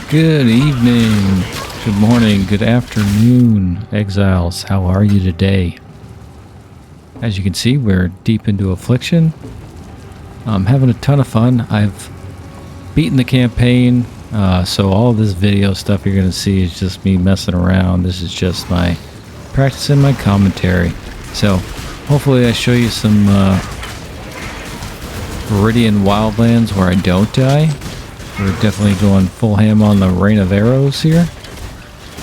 Good evening, good morning, good afternoon, exiles. How are you today? As you can see, we're deep into affliction. I'm having a ton of fun. I've beaten the campaign, so all of this video stuff you're going to see is just me messing around. This is just my practicing my commentary. So hopefully I show you some Viridian Wildlands where I don't die. We're definitely going full ham on the Rain of Arrows here.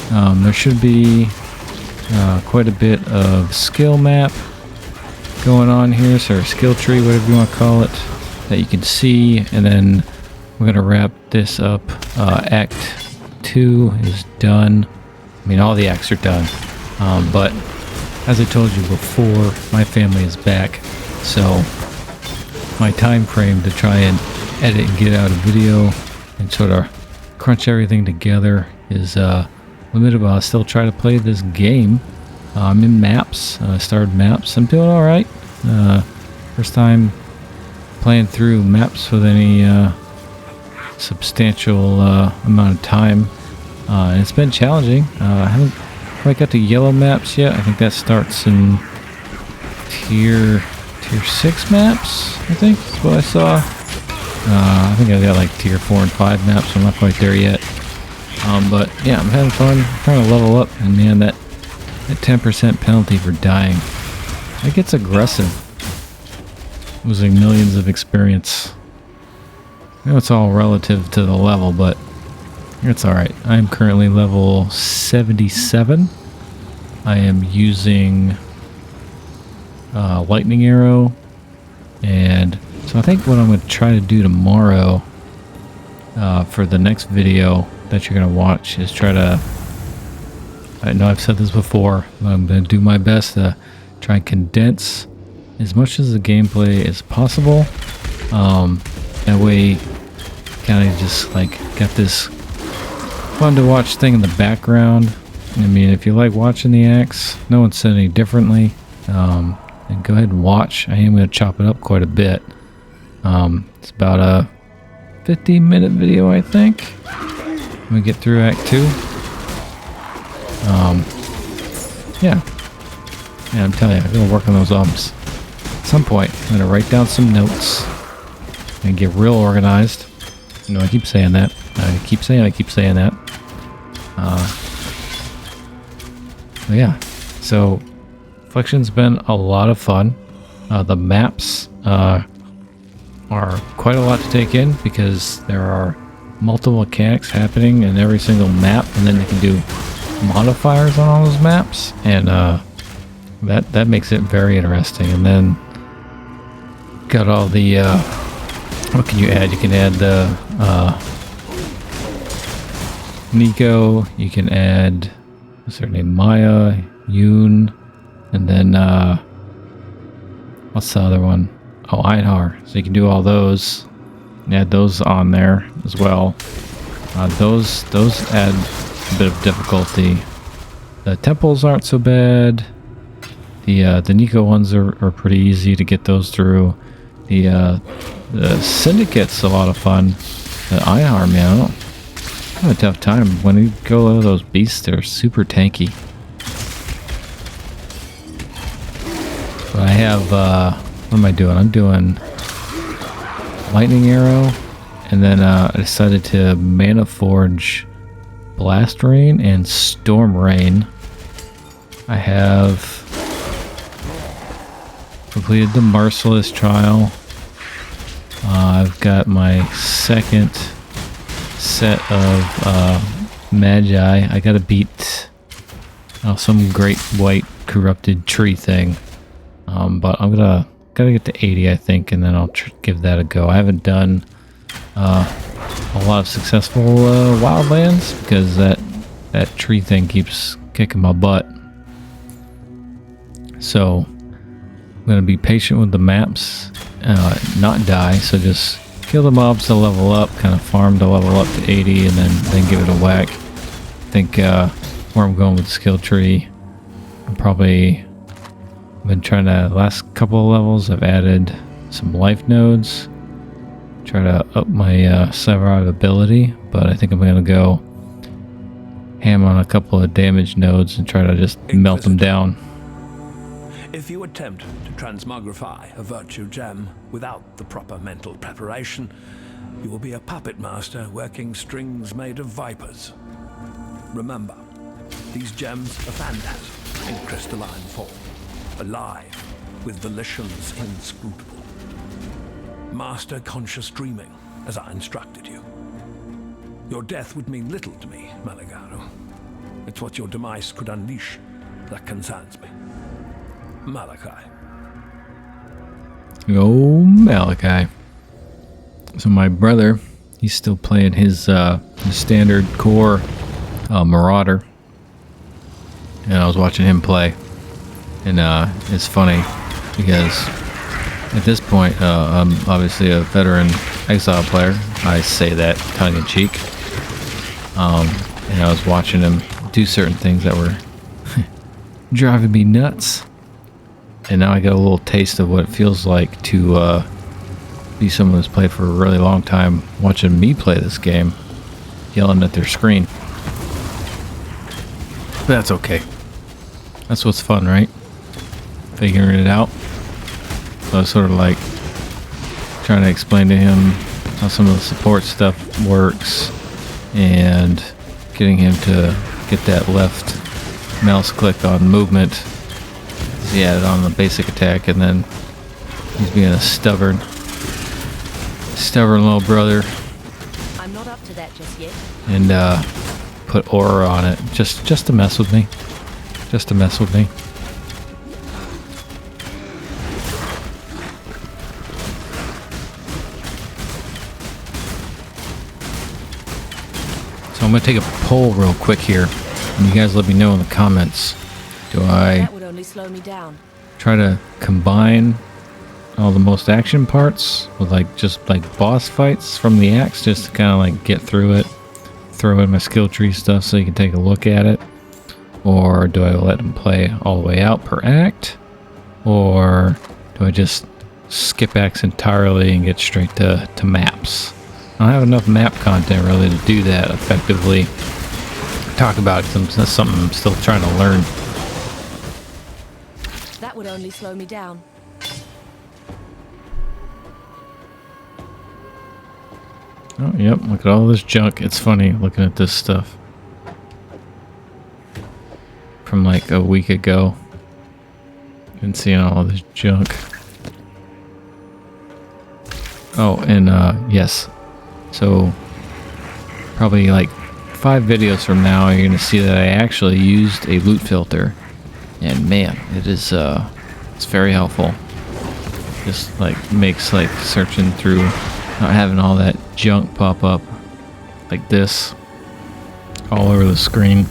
There should be quite a bit of skill map going on here, so skill tree, whatever you want to call it, that you can see, and then we're going to wrap this up. Act 2 is done. I mean, all the acts are done, but as I told you before, my family is back, so my time frame to try and edit and get out a video and sort of crunch everything together is limited, but I'll still try to play this game. I'm in maps. I started maps. I'm doing all right. First time playing through maps with any substantial amount of time. And it's been challenging. I haven't quite got to yellow maps yet. I think that starts in tier 6 maps, I think is what I saw. I think I got like tier 4 and 5 maps, so I'm not quite there yet. But yeah, I'm having fun. I'm trying to level up, and man, that 10% penalty for dying, that gets aggressive. Losing millions of experience. I know it's all relative to the level, but it's alright. I am currently level 77. I am using lightning arrow, and so I think what I'm going to try to do tomorrow for the next video that you're going to watch is try to, I know I've said this before, but I'm going to do my best to try and condense as much of the gameplay as possible. That way, kind of just like got this fun to watch thing in the background. I mean, if you like watching the acts, no one said any differently. And go ahead and watch. I am going to chop it up quite a bit. It's about a 50-minute video, I think. When we get through Act 2. Yeah, I'm telling you, I'm going to work on those ums. At some point, I'm going to write down some notes and get real organized. You know, I keep saying that. I keep saying that. But yeah, so Affliction's been a lot of fun. The maps are quite a lot to take in because there are multiple mechanics happening in every single map, and then they can do modifiers on all those maps, and that makes it very interesting. And then got all the what can you add? You can add the Nico. You can add, what's her name? Maya, Yoon. And then, what's the other one? Oh, Einhar. So you can do all those. And add those on there as well. Those add a bit of difficulty. The temples aren't so bad. The Nico ones are pretty easy to get those through. The Syndicate's a lot of fun. The Einhar, man, I have a tough time. When you go over those beasts, they're super tanky. I have, what am I doing? I'm doing lightning arrow, and then I decided to mana forge blast rain and storm rain. I have completed the merciless trial. I've got my second set of magi. I gotta beat some great white corrupted tree thing. But I'm gotta get to 80, I think, and then I'll give that a go. I haven't done a lot of successful wildlands because that tree thing keeps kicking my butt. So I'm gonna be patient with the maps, not die. So just kill the mobs to level up, kind of farm to level up to 80, and then give it a whack. I think where I'm going with the skill tree, I'm probably been trying to, last couple of levels I've added some life nodes, try to up my survivability, but I think I'm gonna go ham on a couple of damage nodes and try to just melt them down. If you attempt to transmogrify a virtue gem without the proper mental preparation, you will be a puppet master working strings made of vipers. Remember, these gems are phantasms in crystalline form, alive with volitions inscrutable. Master conscious dreaming, as I instructed you. Your death would mean little to me, Malagaru. It's what your demise could unleash that concerns me. Malachi. Oh, Malachi. So my brother, he's still playing his standard core Marauder. And I was watching him play. And it's funny because at this point, I'm obviously a veteran Exile player. I say that tongue-in-cheek. And I was watching him do certain things that were driving me nuts. And now I got a little taste of what it feels like to be someone who's played for a really long time, watching me play this game, yelling at their screen. But that's okay. That's what's fun, right? Figuring it out. So I was sort of like trying to explain to him how some of the support stuff works and getting him to get that left mouse click on movement. He had it on the basic attack, and then he's being a stubborn little brother. I'm not up to that just yet. And put aura on it just to mess with me. Just to mess with me. So I'm gonna take a poll real quick here, and you guys let me know in the comments. Do I That would only slow me down. try to combine all the most action parts with just boss fights from the axe, just to kind of like get through it, throw in my skill tree stuff so you can take a look at it? Or do I let them play all the way out per act? Or do I just skip acts entirely and get straight to maps? I don't have enough map content really to do that effectively. Talk about it, 'cause that's something I'm still trying to learn. That would only slow me down. Oh, yep, look at all this junk. It's funny looking at this stuff from like a week ago and seeing all this junk. Oh, and yes, so probably like 5 videos from now you're gonna see that I actually used a loot filter, and man, it is it's very helpful. Just like makes like searching through, not having all that junk pop up like this all over the screen,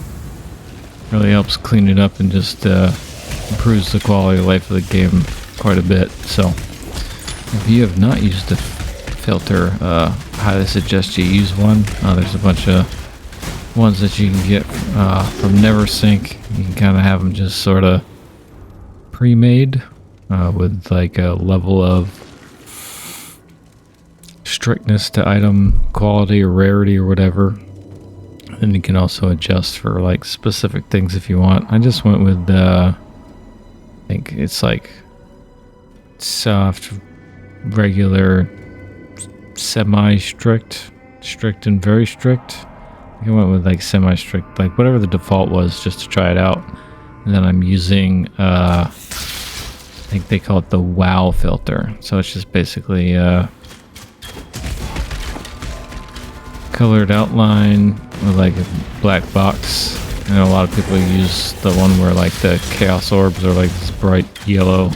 really helps clean it up and just improves the quality of life of the game quite a bit. So if you have not used a filter, I highly suggest you use one. There's a bunch of ones that you can get from NeverSync. You can kind of have them just sort of pre-made with like a level of strictness to item quality or rarity or whatever. And you can also adjust for like specific things if you want. I just went with I think it's like soft, regular, semi-strict, strict, and very strict. I went with like semi-strict, like whatever the default was, just to try it out. And then I'm using I think they call it the WoW filter. So it's just basically colored outline with like a black box. I know a lot of people use the one where like the chaos orbs are like this bright yellow,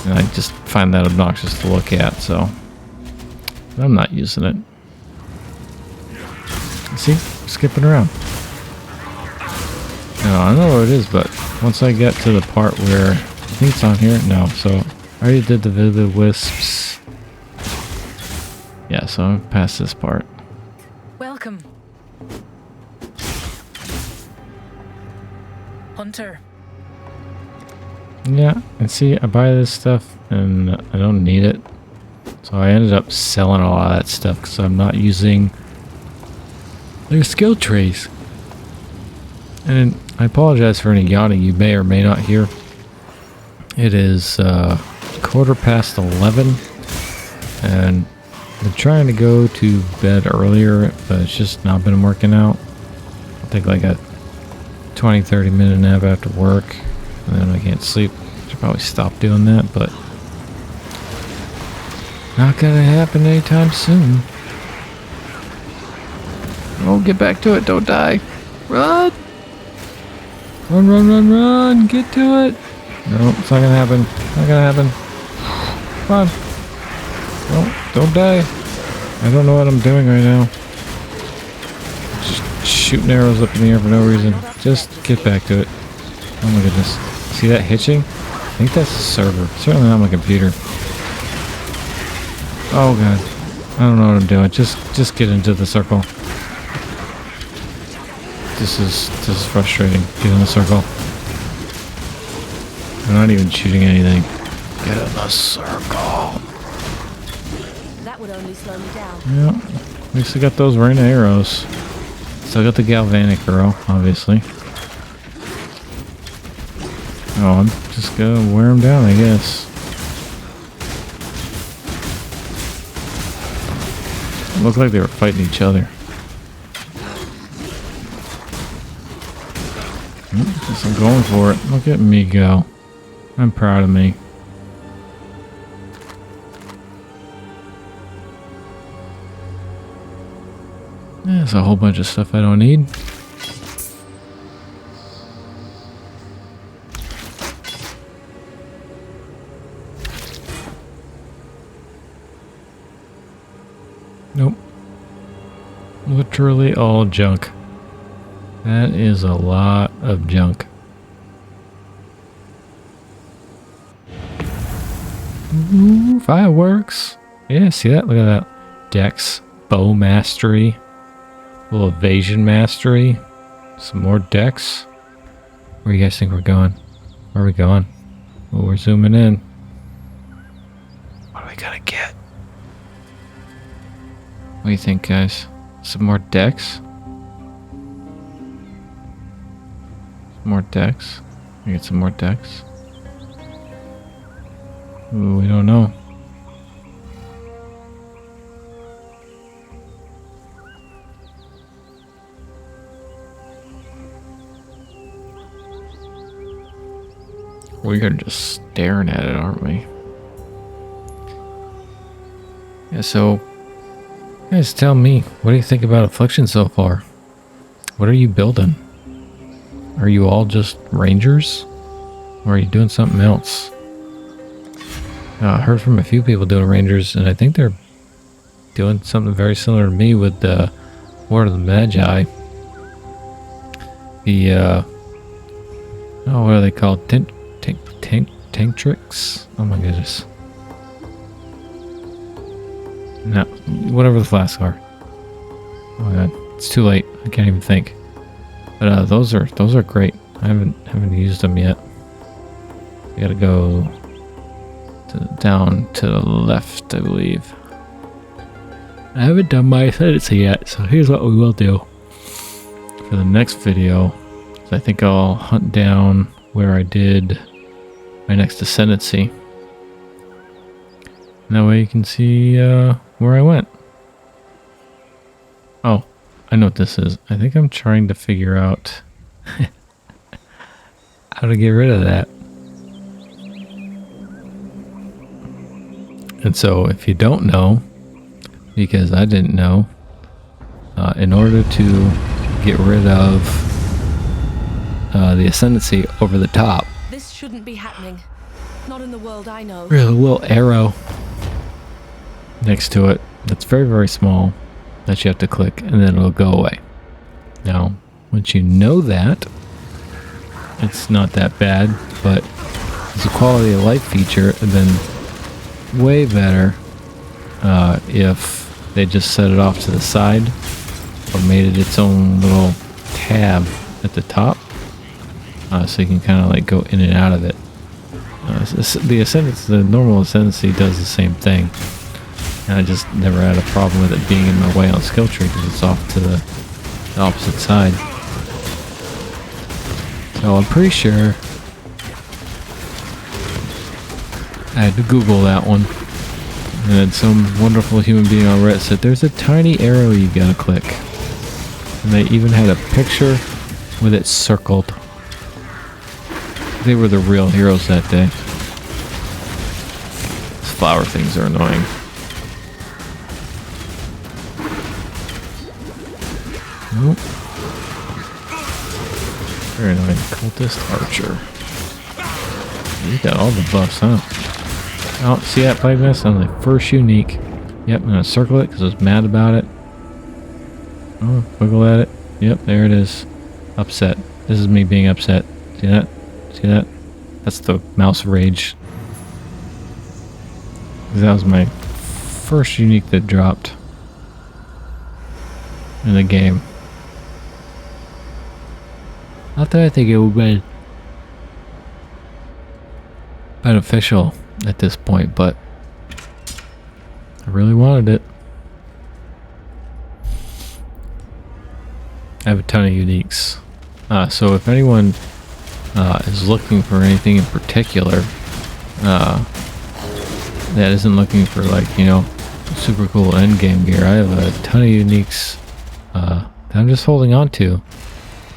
and I just find that obnoxious to look at, so I'm not using it. See, skipping around. No, I don't know where it is, but once I get to the part where I think it's on here. No, so I already did the vivid wisps. Yeah, so I'm past this part. Welcome. Hunter. Yeah, and see, I buy this stuff and I don't need it. So I ended up selling a lot of that stuff because I'm not using their skill trees. And I apologize for any yawning you may or may not hear. It is 11:15, and I've been trying to go to bed earlier, but it's just not been working out. I'll take like a 20-30 minute nap after work, and then I can't sleep. Should probably stop doing that, but not gonna happen anytime soon. Oh, get back to it, don't die. Run! Run, run, run, run! Get to it! No, it's not gonna happen. Not gonna happen. Come on. No, don't die. I don't know what I'm doing right now. Just shooting arrows up in the air for no reason. Just get back to it. Oh my goodness. See that hitching? I think that's the server. Certainly not my computer. Oh god. I don't know what I'm doing. Just get into the circle. This is frustrating. Get in the circle. I'm not even shooting anything. Get in the circle. That would only slow me down. Yeah. At least I got those rain of arrows. Still got the galvanic arrow, obviously. Oh, I'm just gonna wear them down, I guess. It looked like they were fighting each other. Guess I'm going for it. Look at me go. I'm proud of me. There's a whole bunch of stuff I don't need. Nope. Literally all junk. That is a lot of junk. Ooh, fireworks. Yeah, see that? Look at that. Dex, bow mastery, a little evasion mastery, some more dex. Where do you guys think we're going? Where are we going? Oh, we're zooming in. What are we gonna get? What do you think, guys? Some more dex? More decks. We get some more decks. Ooh, we don't know. We are just staring at it, aren't we? Yeah, so guys, tell me, what do you think about Affliction so far? What are you building? Are you all just rangers? Or are you doing something else? I heard from a few people doing rangers, and I think they're doing something very similar to me with the War of the Magi. The, oh, what are they called? Tantrix? Oh my goodness. No, whatever the flasks are. Oh my god, it's too late. I can't even think. But those are great. I haven't used them yet. You gotta go down to the left, I believe. I haven't done my ascendancy yet, so here's what we will do for the next video. So I think I'll hunt down where I did my next ascendancy. And that way you can see where I went. Oh, I know what this is. I think I'm trying to figure out how to get rid of that. And so if you don't know, because I didn't know, in order to get rid of the ascendancy over the top, This shouldn't be happening. Not in the world I know. there's a little arrow next to it that's very, very small that you have to click, and then it'll go away. Now, once you know that, it's not that bad, but it's a quality of life feature, and then way better if they just set it off to the side or made it its own little tab at the top, so you can kind of like go in and out of it. The normal ascendancy does the same thing, And I just never had a problem with it being in my way on skill tree because it's off to the opposite side. So I'm pretty sure I had to Google that one. And then some wonderful human being on Reddit said there's a tiny arrow you gotta click. And they even had a picture with it circled. They were the real heroes that day. These flower things are annoying. Nope. Very annoying. Cultist Archer. You got all the buffs, huh? Oh, see that plague mist on the first unique. Yep, I'm gonna circle it because I was mad about it. Oh, wiggle at it. Yep, there it is. Upset. This is me being upset. See that? See that? That's the mouse rage. That was my first unique that dropped in the game. Not that I think it would be beneficial at this point, but I really wanted it. I have a ton of uniques. So if anyone is looking for anything in particular that isn't looking for, like, you know, super cool endgame gear, I have a ton of uniques that I'm just holding on to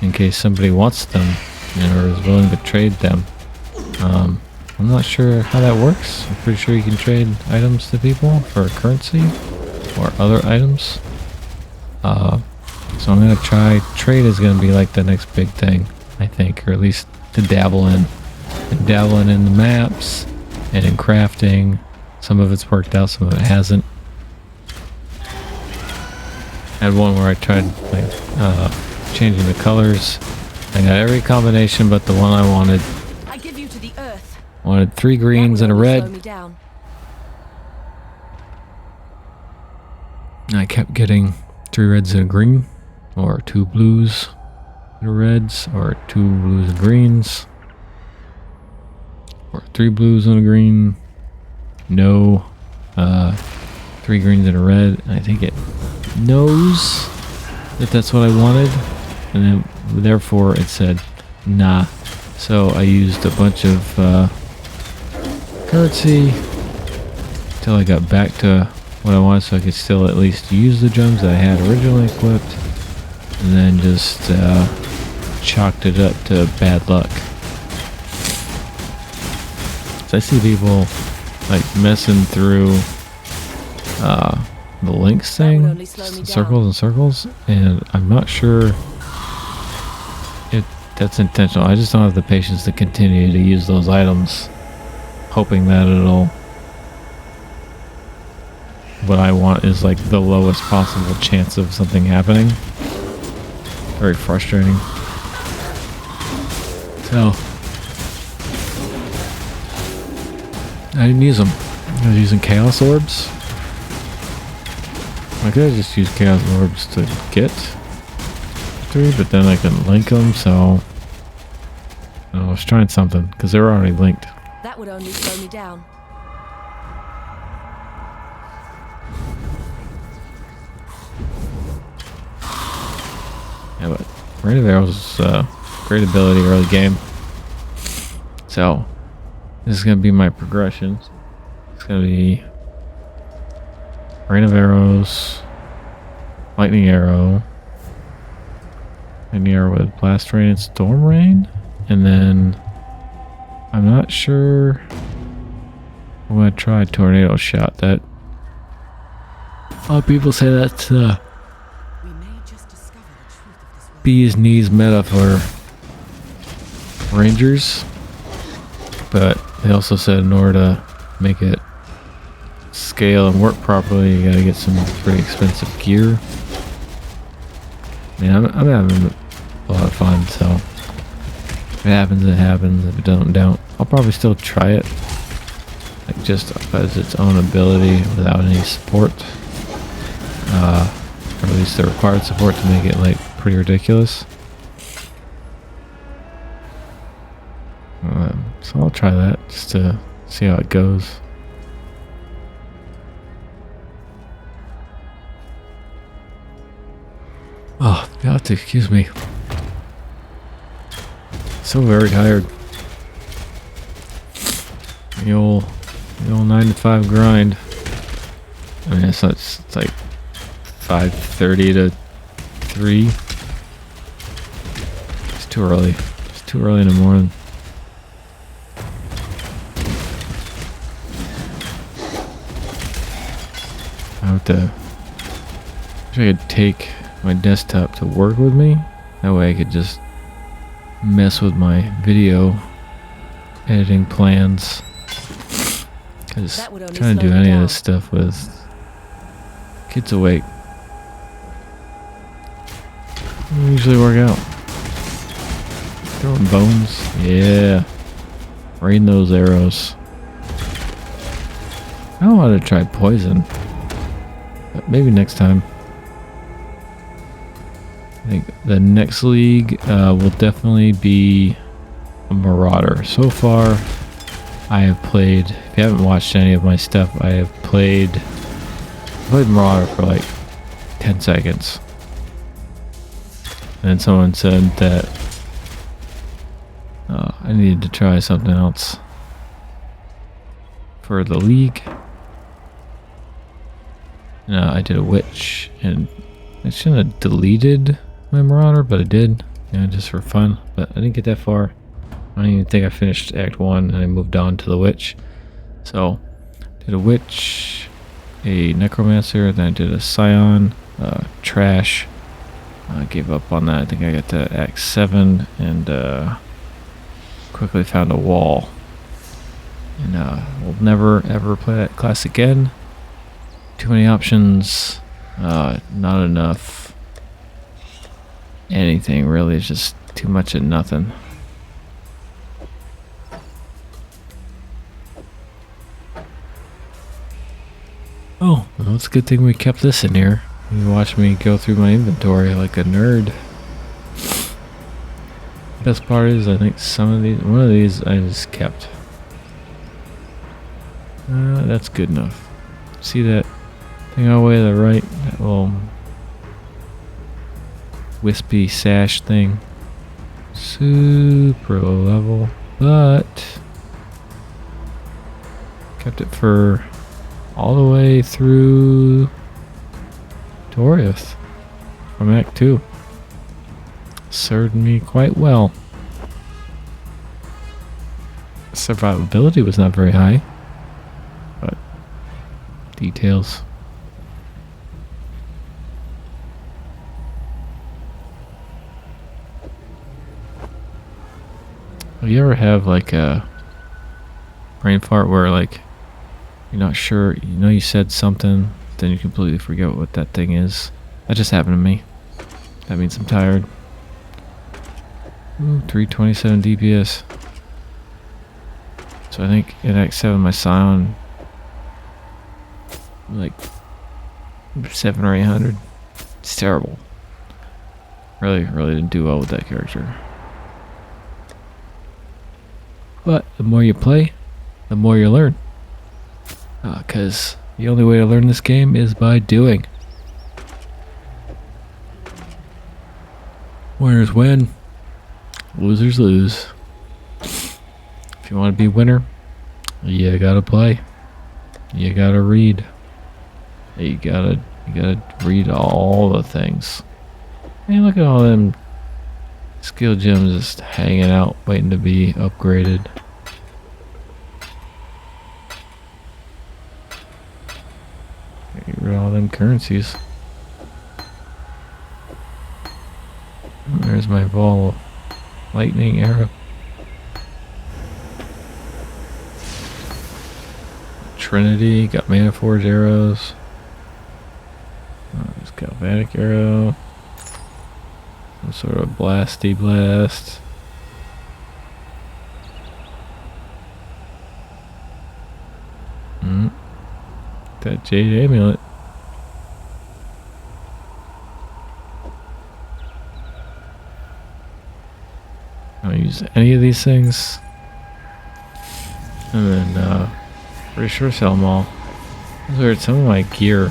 in case somebody wants them, you know, or is willing to trade them. I'm not sure how that works. I'm pretty sure you can trade items to people for currency or other items. So I'm gonna try. Trade is gonna be like the next big thing, I think, or at least to dabble in. And dabbling in the maps and in crafting. Some of it's worked out, some of it hasn't. I had one where I tried, like, changing the colors. I got every combination but the one I wanted. I give you to the earth. Wanted 3 greens and a red. Slow me down. And I kept getting 3 reds and a green, or 2 blues and reds, or 2 blues and greens, or 3 blues and a green. No, 3 greens and a red. And I think it knows that that's what I wanted, and then therefore it said nah. So I used a bunch of currency till I got back to what I wanted, so I could still at least use the gems that I had originally equipped, and then just chalked it up to bad luck. So I see people like messing through the links thing, circles and circles, and I'm not sure if that's intentional. I just don't have the patience to continue to use those items, hoping that it'll, what I want is like the lowest possible chance of something happening. Very frustrating. So I didn't use them. I was using Chaos Orbs. I could have just used Chaos Orbs to get 3, but then I couldn't link them, so I was trying something, because they were already linked. That would only slow me down. Yeah, but Rain of Arrows is great ability early game. So this is going to be my progression. It's going to be Rain of Arrows, Lightning Arrow with Blast Rain and Storm Rain, and then I'm not sure. I'm going to try Tornado Shot. That a lot of people say that's bee's knees meta for Rangers, but they also said in order to make it scale and work properly, you gotta get some pretty expensive gear. I mean, I'm having a lot of fun, so if it happens, it happens. If it don't. I'll probably still try it, like just as its own ability without any support, or at least the required support to make it like pretty ridiculous. So I'll try that just to see how it goes. What? Excuse me. So very tired. The old 9 to 5 grind. I mean, it's like 5:30 to 3. It's too early. It's too early in the morning. I wish I could take my desktop to work with me. That way I could just mess with my video editing plans. Because trying to do any of this stuff with kids awake doesn't usually work out. Throwing bones. Yeah. Rain those arrows. I don't want to try poison. But maybe next time. I think the next league will definitely be a Marauder. So far, I have played, if you haven't watched any of my stuff, I have played Marauder for like 10 seconds. And someone said that I needed to try something else for the league. I did a witch, and I shouldn't have deleted my Marauder, but I did, just for fun. But I didn't get that far. I don't even think I finished Act 1, and I moved on to the witch. So, did a witch, a necromancer, then I did a scion, trash. I gave up on that. I think I got to Act 7, and quickly found a wall. And we'll never ever play that class again. Too many options, not enough anything really. It's just too much of nothing. Oh, well, it's a good thing we kept this in here. You watch me go through my inventory like a nerd. Best part is, I think one of these I just kept. That's good enough. See that thing all the way to the right? That little wispy sash thing. Super low level, but kept it for all the way through Toriath from Act 2. Served me quite well. Survivability was not very high, but details. You ever have like a brain fart where like you're not sure, you said something, then you completely forget what that thing is? That just happened to me. That means I'm tired. Ooh, 327 DPS. So I think in Act 7 my Scion like 700 or 800. It's terrible. Really didn't do well with that character. But the more you play, the more you learn. Because the only way to learn this game is by doing. Winners win. Losers lose. If you want to be a winner, you gotta play. You gotta read. You gotta read all the things. And look at all them skill gems just hanging out, waiting to be upgraded. Get rid of all them currencies. There's my ball of lightning arrow. Trinity, got Mana Forge arrows. There's Galvanic arrow. Some sort of blasty blast. That Jade Amulet. I don't use any of these things. And then, pretty sure sell them all. It's weird, some of my gear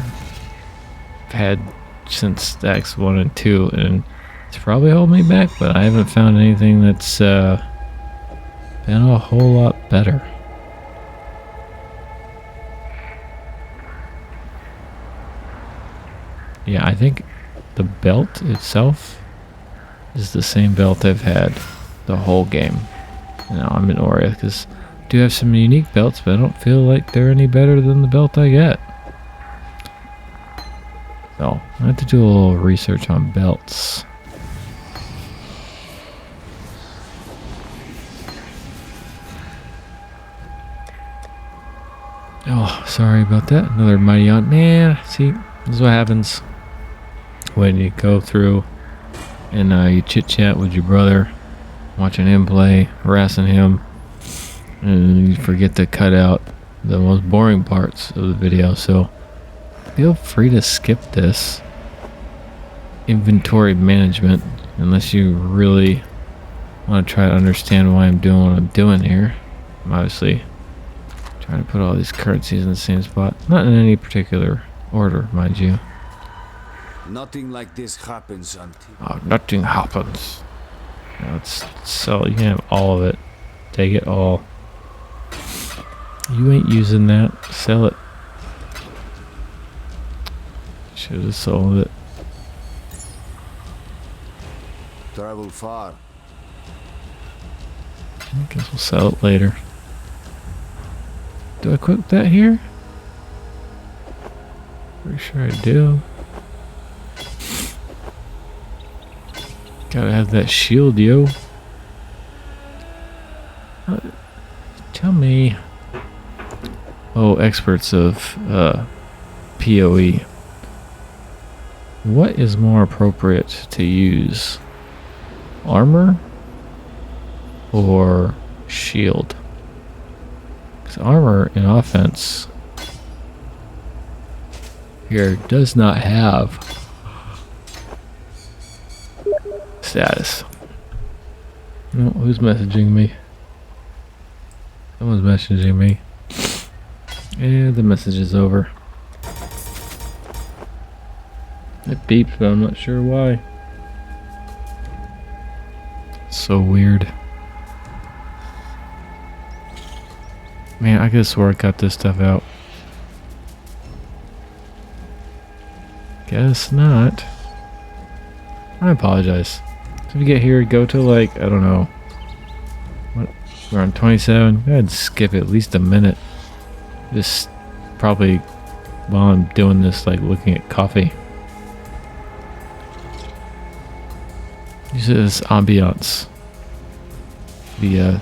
I've had since Acts 1 and 2, and It's probably holding me back, but I haven't found anything that's been a whole lot better. Yeah, I think the belt itself is the same belt I've had the whole game. Now I'm in Aurea because I do have some unique belts, but I don't feel like they're any better than the belt I get. So I have to do a little research on belts. Oh, sorry about that. Another mighty on. Man, see, this is what happens when you go through and you chit chat with your brother, watching him play, harassing him, and you forget to cut out the most boring parts of the video. So feel free to skip this inventory management unless you really want to try to understand why I'm doing what I'm doing here. I'm obviously trying to put all these currencies in the same spot, not in any particular order, mind you. Nothing like this happens until... Oh, nothing happens. Now let's sell. You can have all of it. Take it all. You ain't using that. Sell it. Should have sold it. Travel far. I guess we'll sell it later. Do I equip that here? Pretty sure I do. Gotta have that shield, yo. Tell me. Oh, experts of PoE. What is more appropriate to use? Armor or shield? Because armor in offense here does not have status. No, who's messaging me? Someone's messaging me. And the message is over. It beeps, but I'm not sure why. So weird. Man, I could have swore I cut this stuff out. Guess not. I apologize. So if you get here, go to like, I don't know. What? We're on 27. Go ahead and skip at least a minute. Just probably while I'm doing this, like looking at coffee. Use this ambiance. The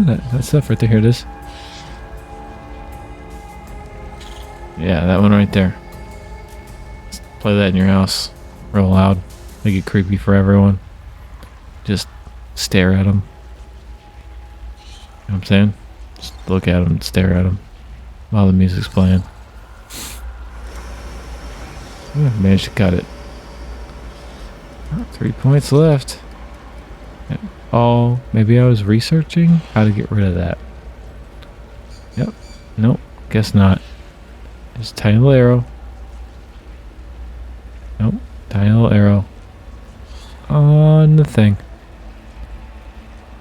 that stuff right there. Here it is. Yeah, that one right there. Just play that in your house, real loud. Make it creepy for everyone. Just stare at them. You know what I'm saying? Just look at them and stare at them while the music's playing. Yeah, managed to cut it. 3 points left. Oh, maybe I was researching how to get rid of that. Yep. Nope. Guess not. Just tiny little arrow. Nope. Tiny little arrow. On the thing.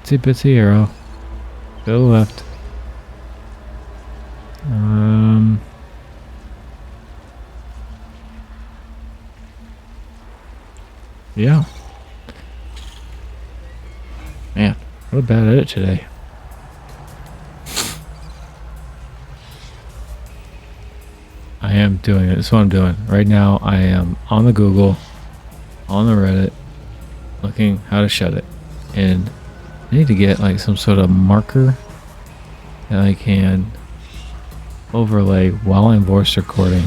Itsy bitsy arrow. Go left. Yeah. Man, what a bad edit today. I am doing it. That's what I'm doing. Right now, I am on the Google, on the Reddit, looking how to shut it. And I need to get like some sort of marker that I can overlay while I'm voice recording.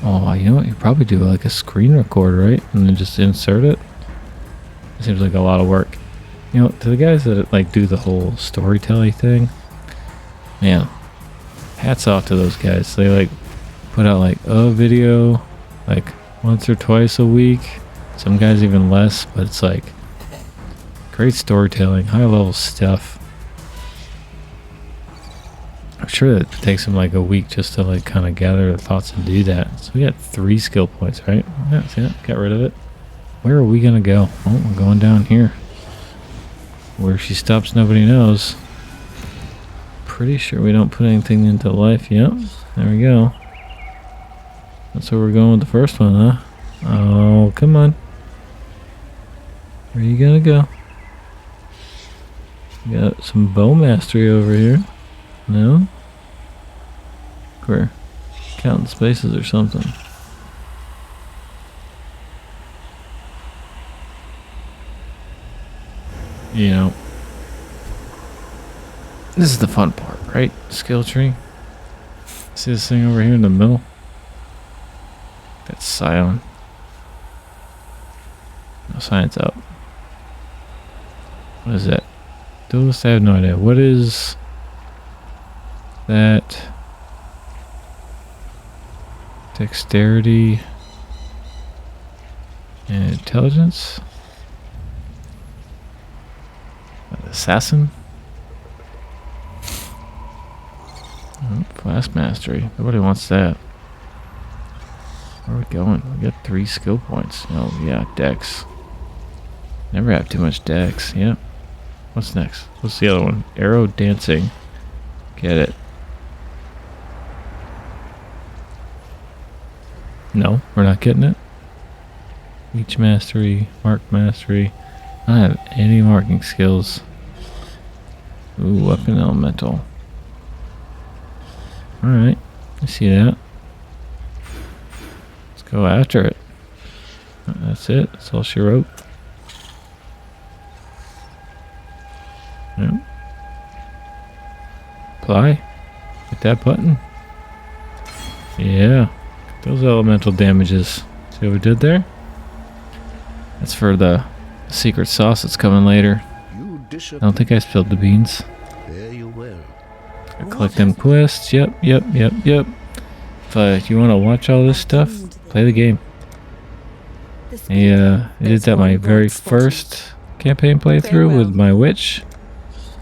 Oh, you know what? You probably do like a screen record, right? And then just insert it. It seems like a lot of work. You know, to the guys that like do the whole storytelling thing, man, hats off to those guys. They like put out like a video like once or twice a week. Some guys even less, but it's like great storytelling, high level stuff. I was sure that it takes him like a week just to like kind of gather the thoughts and do that. So we got 3 skill points, right? Yeah, see that? Got rid of it. Where are we gonna go? Oh, we're going down here. Where she stops, nobody knows. Pretty sure we don't put anything into life. Yep, there we go. That's where we're going with the first one, huh? Oh, come on. Where are you gonna go? We got some bow mastery over here. No? We're counting spaces or something. You know, this is the fun part, right? Skill tree. See this thing over here in the middle? That's Scion. No, science up. What is that? Duelist, I have no idea. What is that? Dexterity and intelligence? Assassin? Oh, class mastery. Nobody wants that. Where are we going? We got 3 skill points. Oh yeah, dex. Never have too much dex. Yep. What's next? What's the other one? Arrow dancing. Get it. No, we're not getting it. Leech mastery, mark mastery. I don't have any marking skills. Ooh, weapon elemental. Alright, I see that. Let's go after it. That's it. That's all she wrote. Yep. Apply. Hit that button. Yeah. Those elemental damages. See what we did there? That's for the secret sauce that's coming later. I don't think I spilled the beans. There you were. I collect them quests. Yep. If you want to watch all this stuff, play the game. I did that my very first campaign playthrough with my witch.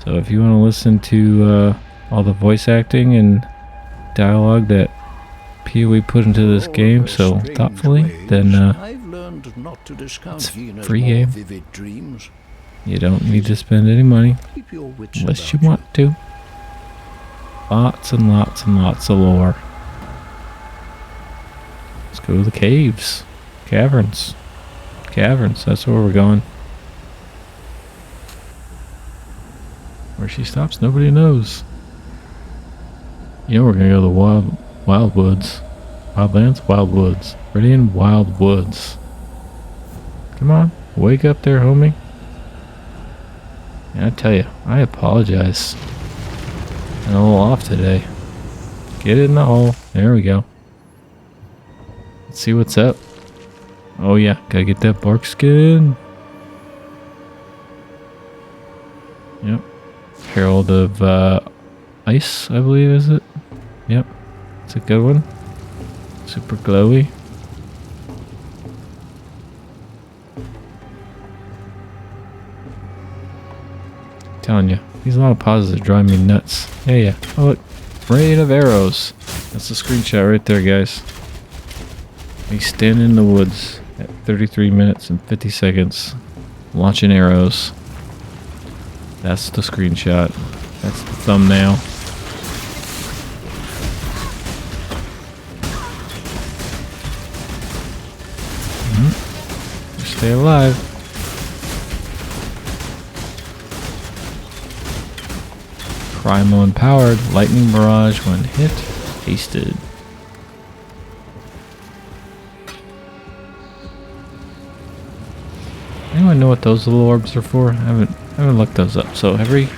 So if you want to listen to all the voice acting and dialogue that PoE put into this game so thoughtfully, then it's a free game. You don't need to spend any money unless you want to. Lots and lots and lots of lore. Let's go to the caves. Caverns. That's where we're going. Where she stops, nobody knows. You know we're gonna go to the wild woods. Wildlands? Wild woods. We're in wild woods. Come on, wake up there, homie. And I tell you, I apologize. I'm a little off today. Get in the hole. There we go. Let's see what's up. Oh yeah, gotta get that bark skin. Yep. Herald of Ice, I believe, is it? Yep. It's a good one. Super glowy. Telling you, these long pauses are driving me nuts. Yeah. Oh look, rain of arrows. That's the screenshot right there, guys. Me standing in the woods at 33 minutes and 50 seconds, launching arrows. That's the screenshot. That's the thumbnail. Stay alive. Primal empowered. Lightning barrage when hit. Hasted. Anyone know what those little orbs are for? I haven't looked those up. So every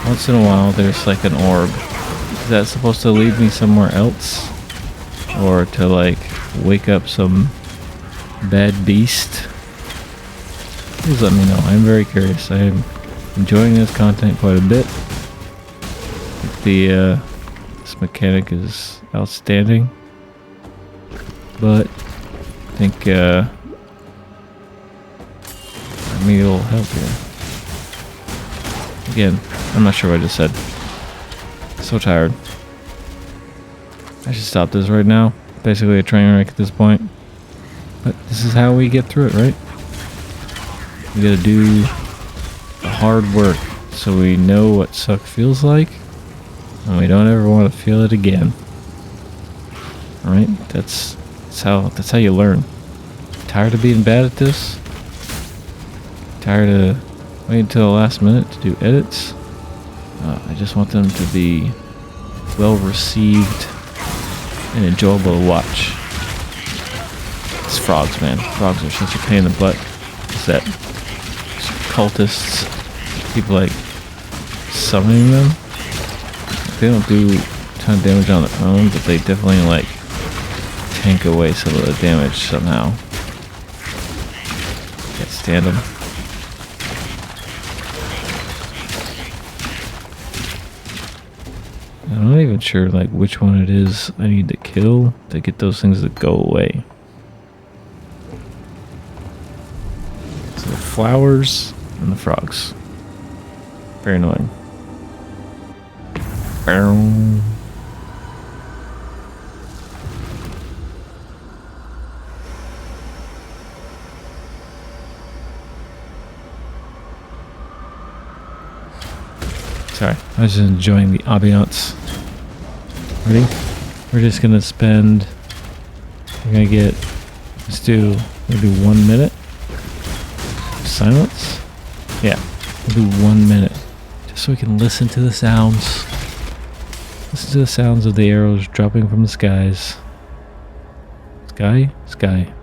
once in a while there's like an orb. Is that supposed to lead me somewhere else? Or to like wake up some bad beast? Please let me know. I'm very curious. I am enjoying this content quite a bit. I think this mechanic is outstanding. But I think maybe it'll help here. Again, I'm not sure what I just said. So tired. I should stop this right now. Basically a train wreck at this point. But this is how we get through it, right? We gotta do the hard work so we know what suck feels like. And we don't ever want to feel it again. Alright? That's how you learn. Tired of being bad at this? Tired of waiting until the last minute to do edits? I just want them to be well received and enjoyable to watch. It's frogs, man. Frogs are such a pain in the butt. It's that cultists, people like summoning them. They don't do a ton of damage on their own, but they definitely like tank away some of the damage somehow. Can't stand them. I'm not even sure like which one it is I need to kill to get those things to go away. So the flowers and the frogs. Very annoying. Bow. Sorry, I was just enjoying the ambiance. Ready? We're just gonna spend. We're gonna get. Let's do. We'll do 1 minute. Silence. Yeah, we'll do 1 minute, just so we can listen to the sounds. Listen to the sounds of the arrows dropping from the skies. Sky, sky.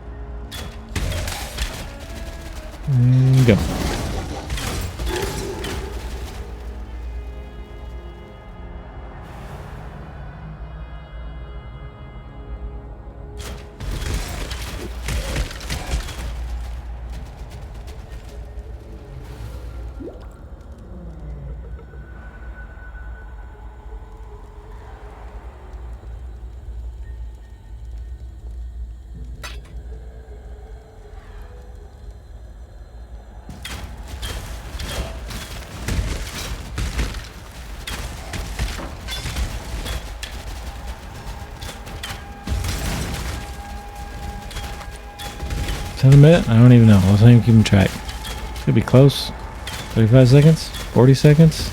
And go. Is that a minute? I don't even know. I wasn't even keeping track. It's gonna be close. 35 seconds? 40 seconds?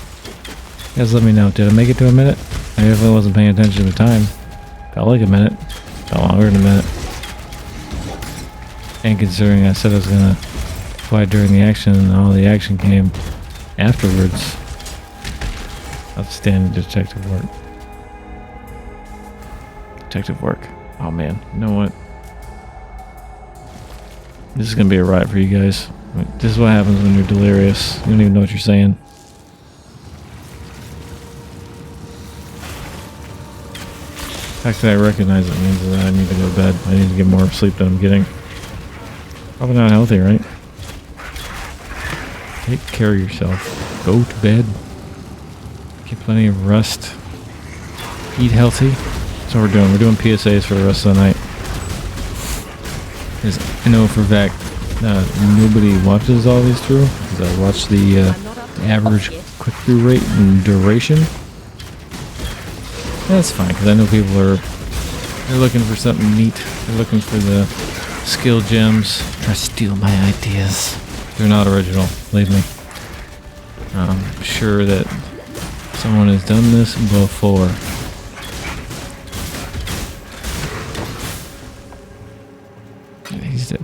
You guys let me know. Did I make it to a minute? I definitely wasn't paying attention to the time. Felt like a minute. Felt longer than a minute. And considering I said I was gonna fly during the action and all the action came afterwards. Outstanding detective work. Detective work. Oh man, you know what? This is gonna be a ride for you guys. This is what happens when you're delirious. You don't even know what you're saying. The fact that I recognize it means that I need to go to bed. I need to get more sleep than I'm getting. Probably not healthy, right? Take care of yourself. Go to bed. Get plenty of rest. Eat healthy. That's what we're doing. We're doing PSAs for the rest of the night. Because I know for a fact nobody watches all these through. Because I watch the average click-through rate and duration. That's fine, because I know people they're looking for something neat. They're looking for the skill gems. Try to steal my ideas. They're not original, believe me. I'm sure that someone has done this before.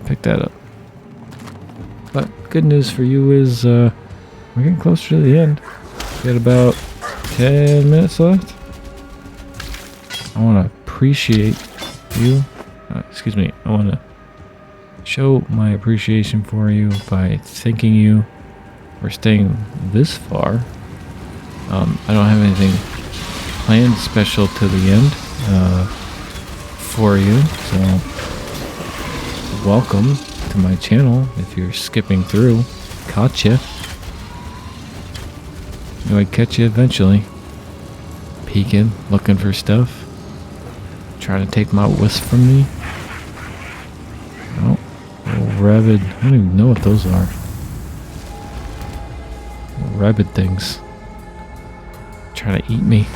Pick that up. But good news for you is we're getting closer to the end. We got about 10 minutes left. I want to appreciate you. Excuse me. I want to show my appreciation for you by thanking you for staying this far. I don't have anything planned special to the end for you, so welcome to my channel. If you're skipping through, caught you. I'd catch you eventually. Peeking, looking for stuff, trying to take my wisp from me. Oh, little rabid. I don't even know what those are. Little rabid things trying to eat me.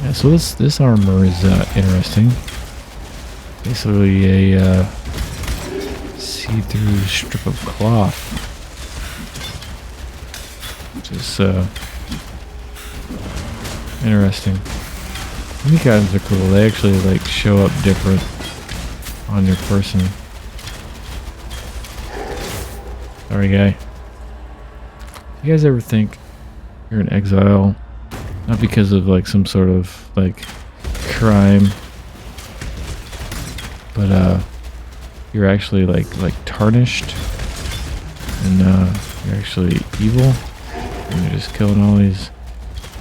Yeah, so this armor is interesting. Basically a see-through strip of cloth. Which is interesting. Unique items are cool. They actually like show up different on your person. Sorry, guy. You guys ever think you're in exile, not because of like some sort of like crime, but you're actually like tarnished, and you're actually evil, and you're just killing all these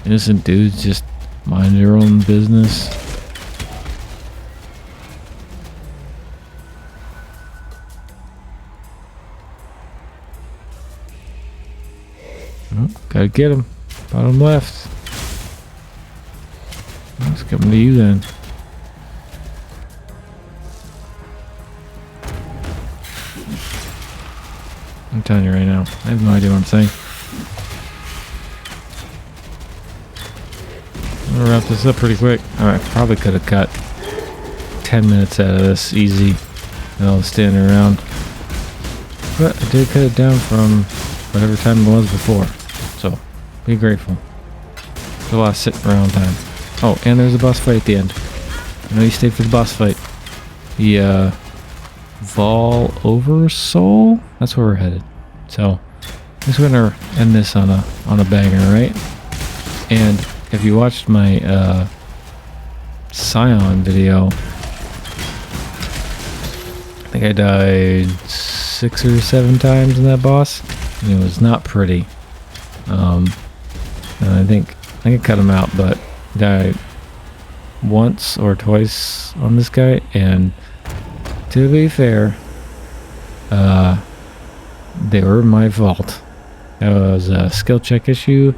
innocent dudes just mind your own business? Oh, gotta get him. Bottom left. It's coming to you then. I'm telling you right now, I have no idea what I'm saying. I'm gonna wrap this up pretty quick. Alright, probably could have cut 10 minutes out of this easy. While standing around. But I did cut it down from whatever time it was before. So, be grateful. There's a lot of sitting around time. Oh, and there's a boss fight at the end. I know you stayed for the boss fight. The, Vol Oversoul? That's where we're headed. So, I guess we're gonna end this on a banger, right? And if you watched my, Scion video, I think I died 6 or 7 times in that boss, and it was not pretty. And I think I cut him out, but died once or twice on this guy, and to be fair, they were my fault. That was a skill check issue.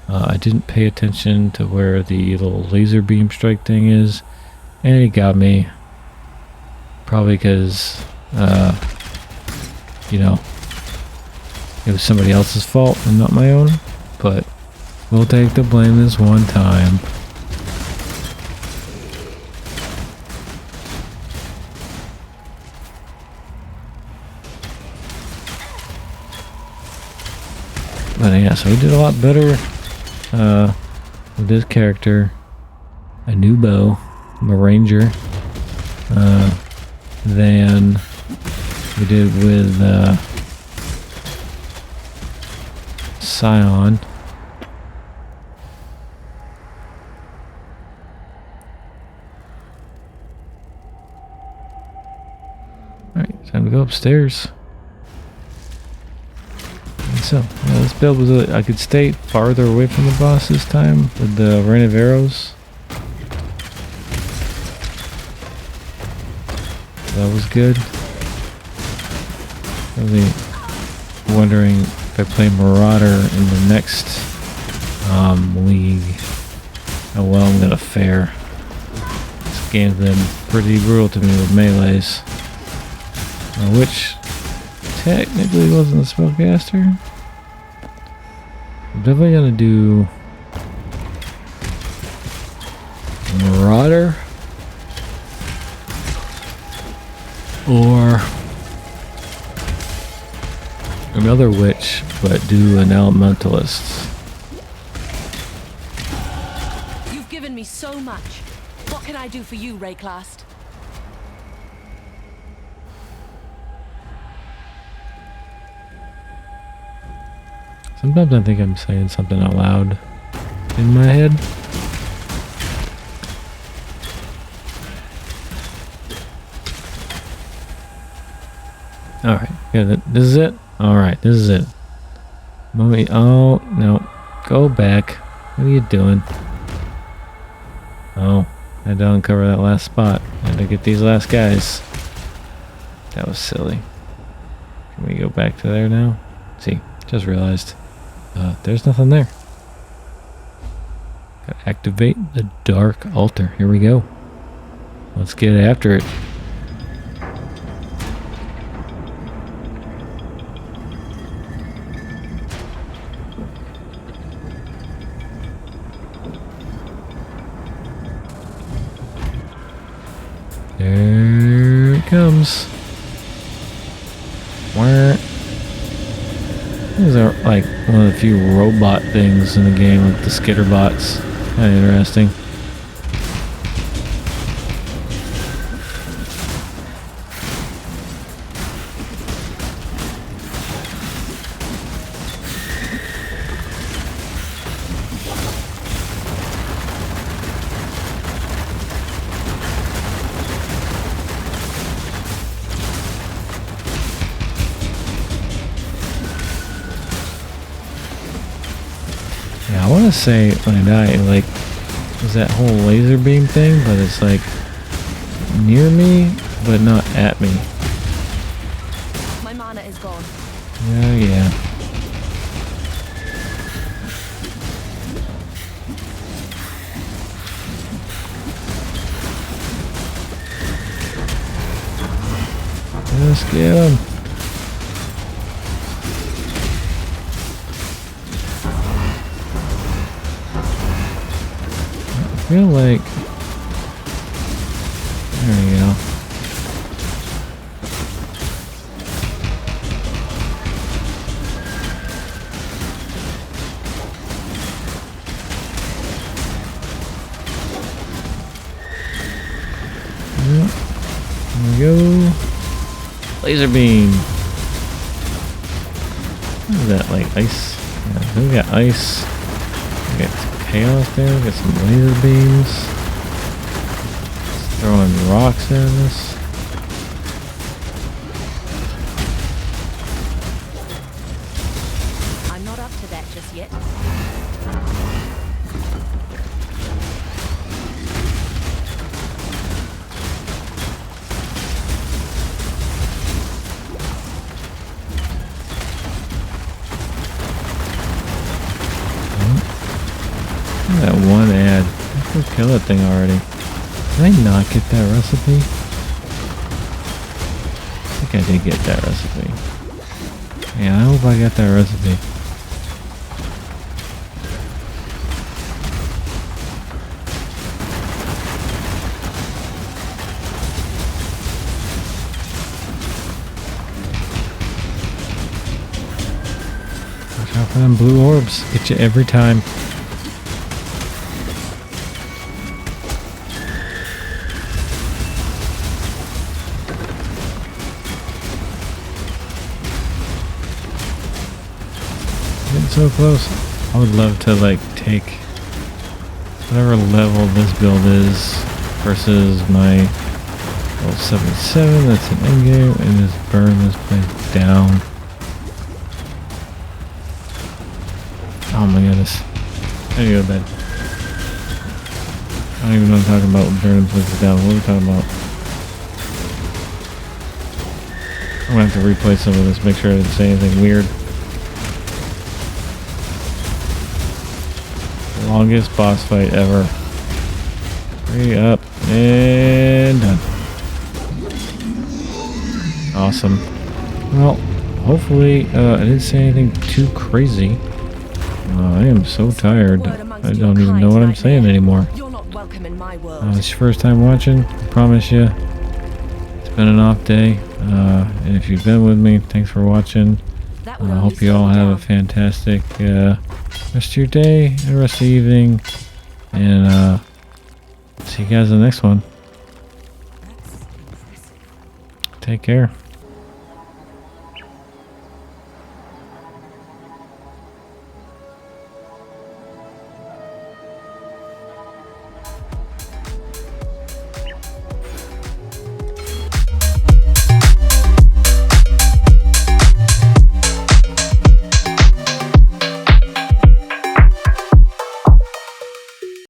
I didn't pay attention to where the little laser beam strike thing is, and he got me. Probably because, you know, it was somebody else's fault and not my own, but we'll take the blame this one time. But yeah, so he did a lot better with this character, a new bow, I'm a ranger, than we did with Scion. Alright, time to go upstairs. So, yeah, this build was I could stay farther away from the boss this time with the rain of arrows. That was good. Really wondering if I play Marauder in the next league, how well I'm gonna fare. This game's been pretty brutal to me with melees, which technically wasn't a spellcaster. I'm definitely gonna do Marauder or another witch, but do an elementalist. You've given me so much. What can I do for you, Rayclast? Sometimes I think I'm saying something out loud in my head. Alright, yeah, this is it? Alright, this is it. Mommy, oh, no. Go back. What are you doing? Oh, I had to uncover that last spot. I had to get these last guys. That was silly. Can we go back to there now? See, just realized. There's nothing there. Gotta activate the dark altar. Here we go. Let's get after it. There it comes. Where? These are like one of the few robot things in the game, like the skitter bots. Kind of interesting. Yeah, I want to say when I die, like, was that whole laser beam thing, but it's like near me, but not at me. My mana is gone. Oh, yeah. Let's get him. I feel like... There we go. Yep. There we go. Laser beam. What is that, like ice? Yeah, we got ice. We got some chaos there. We got some laser beams. Throwing rocks at us. I'm not up to that just yet. That one ad. I could kill that thing already. Did I not get that recipe? I think I did get that recipe. Yeah, I hope I got that recipe. Watch out for them blue orbs. Get you every time. Getting so close. I would love to like take whatever level this build is versus my level 77 that's an endgame and just burn this place down. Oh my goodness. I need to go to bed. I don't even know what I'm talking about burning places down. What are we talking about? I'm gonna have to replay some of this, make sure I didn't say anything weird. Longest boss fight ever. Hurry up and done. Awesome. Well, hopefully I didn't say anything too crazy. I am so tired. I don't even know what I'm saying anymore. You're not welcome in my world. It's your first time watching. I promise you. It's been an off day. And if you've been with me, thanks for watching. I hope you all have a fantastic rest of your day and rest of the evening. And see you guys in the next one. Take care.